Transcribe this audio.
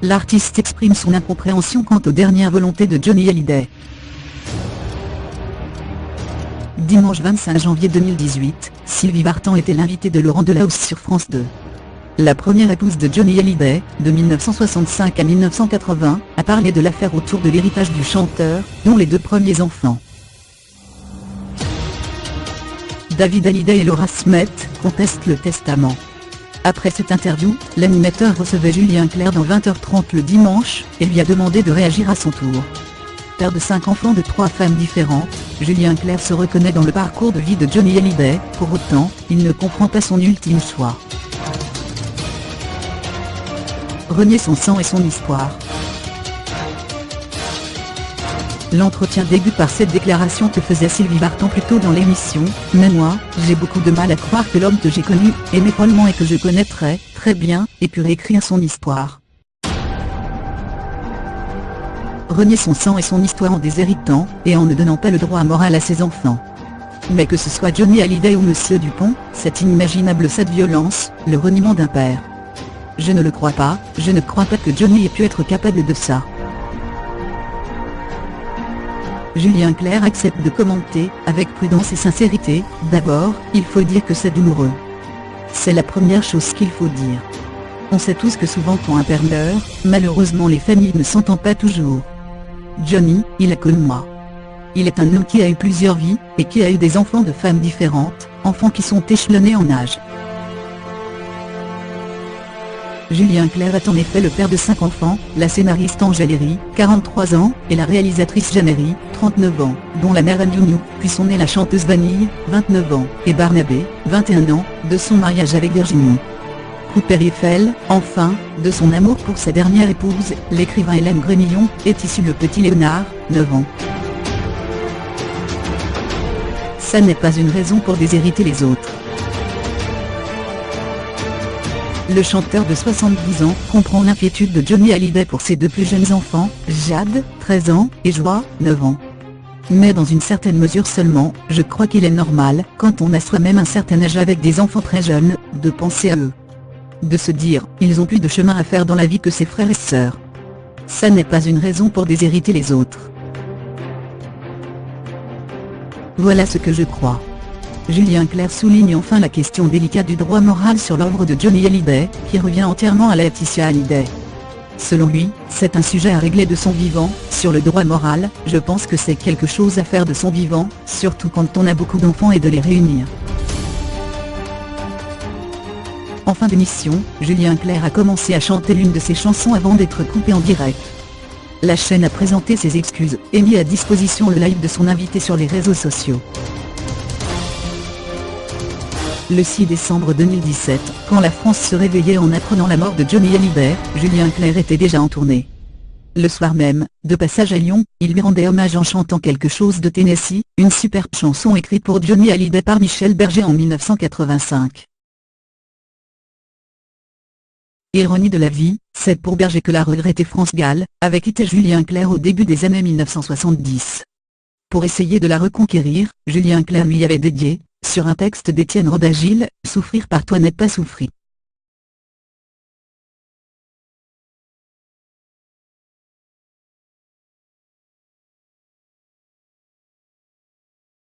l'artiste exprime son incompréhension quant aux dernières volontés de Johnny Hallyday. Dimanche 25 janvier 2018, Sylvie Vartan était l'invitée de Laurent Delahousse sur France 2. La première épouse de Johnny Hallyday, de 1965 à 1980, a parlé de l'affaire autour de l'héritage du chanteur, dont les deux premiers enfants. David Hallyday et Laura Smet contestent le testament. Après cette interview, l'animateur recevait Julien Clerc dans 20h30 le dimanche, et lui a demandé de réagir à son tour. Père de 5 enfants de 3 femmes différentes, Julien Clerc se reconnaît dans le parcours de vie de Johnny Hallyday, pour autant, il ne comprend pas son ultime choix. Renier son sang et son histoire. L'entretien débute par cette déclaration que faisait Sylvie Vartan plus tôt dans l'émission, « Mais moi, j'ai beaucoup de mal à croire que l'homme que j'ai connu, aimé follement et que je connais très bien, ait pu réécrire son histoire. » Renier son sang et son histoire en déshéritant, et en ne donnant pas le droit moral à ses enfants. Mais que ce soit Johnny Hallyday ou Monsieur Dupont, c'est inimaginable cette violence, le reniement d'un père. Je ne le crois pas, je ne crois pas que Johnny ait pu être capable de ça. Julien Clerc accepte de commenter, avec prudence et sincérité, « D'abord, il faut dire que c'est douloureux. C'est la première chose qu'il faut dire. On sait tous que souvent quand un père meurt, malheureusement les familles ne s'entendent pas toujours. Johnny, il est comme moi. Il est un homme qui a eu plusieurs vies, et qui a eu des enfants de femmes différentes, enfants qui sont échelonnés en âge. » Julien Clerc est en effet le père de 5 enfants, la scénariste Angèle Herry, 43 ans, et la réalisatrice Jeanne Herry, 39 ans, dont la mère Anne-Younou, puis sont née la chanteuse Vanille, 29 ans, et Barnabé, 21 ans, de son mariage avec Virginie Couper-Eiffel, enfin, de son amour pour sa dernière épouse, l'écrivain Hélène Grémillon, est issu le petit Léonard, 9 ans. Ça n'est pas une raison pour déshériter les autres. Le chanteur de 70 ans comprend l'inquiétude de Johnny Hallyday pour ses 2 plus jeunes enfants, Jade, 13 ans, et Joie, 9 ans. Mais dans une certaine mesure seulement, je crois qu'il est normal, quand on a soi-même un certain âge avec des enfants très jeunes, de penser à eux. De se dire, ils ont plus de chemin à faire dans la vie que ses frères et sœurs. Ça n'est pas une raison pour déshériter les autres. Voilà ce que je crois. Julien Clerc souligne enfin la question délicate du droit moral sur l'œuvre de Johnny Hallyday, qui revient entièrement à Laetitia Hallyday. Selon lui, c'est un sujet à régler de son vivant. Sur le droit moral, je pense que c'est quelque chose à faire de son vivant, surtout quand on a beaucoup d'enfants et de les réunir. En fin d'émission, Julien Clerc a commencé à chanter l'une de ses chansons avant d'être coupé en direct. La chaîne a présenté ses excuses, et mis à disposition le live de son invité sur les réseaux sociaux. Le 6 décembre 2017, quand la France se réveillait en apprenant la mort de Johnny Hallyday, Julien Clerc était déjà en tournée. Le soir même, de passage à Lyon, il lui rendait hommage en chantant quelque chose de Tennessee, une superbe chanson écrite pour Johnny Hallyday par Michel Berger en 1985. Ironie de la vie, c'est pour Berger que la regrettée France Gall avait quitté Julien Clerc au début des années 1970. Pour essayer de la reconquérir, Julien Clerc lui avait dédié, sur un texte d'Étienne Rodagil, « Souffrir par toi n'est pas souffrir ».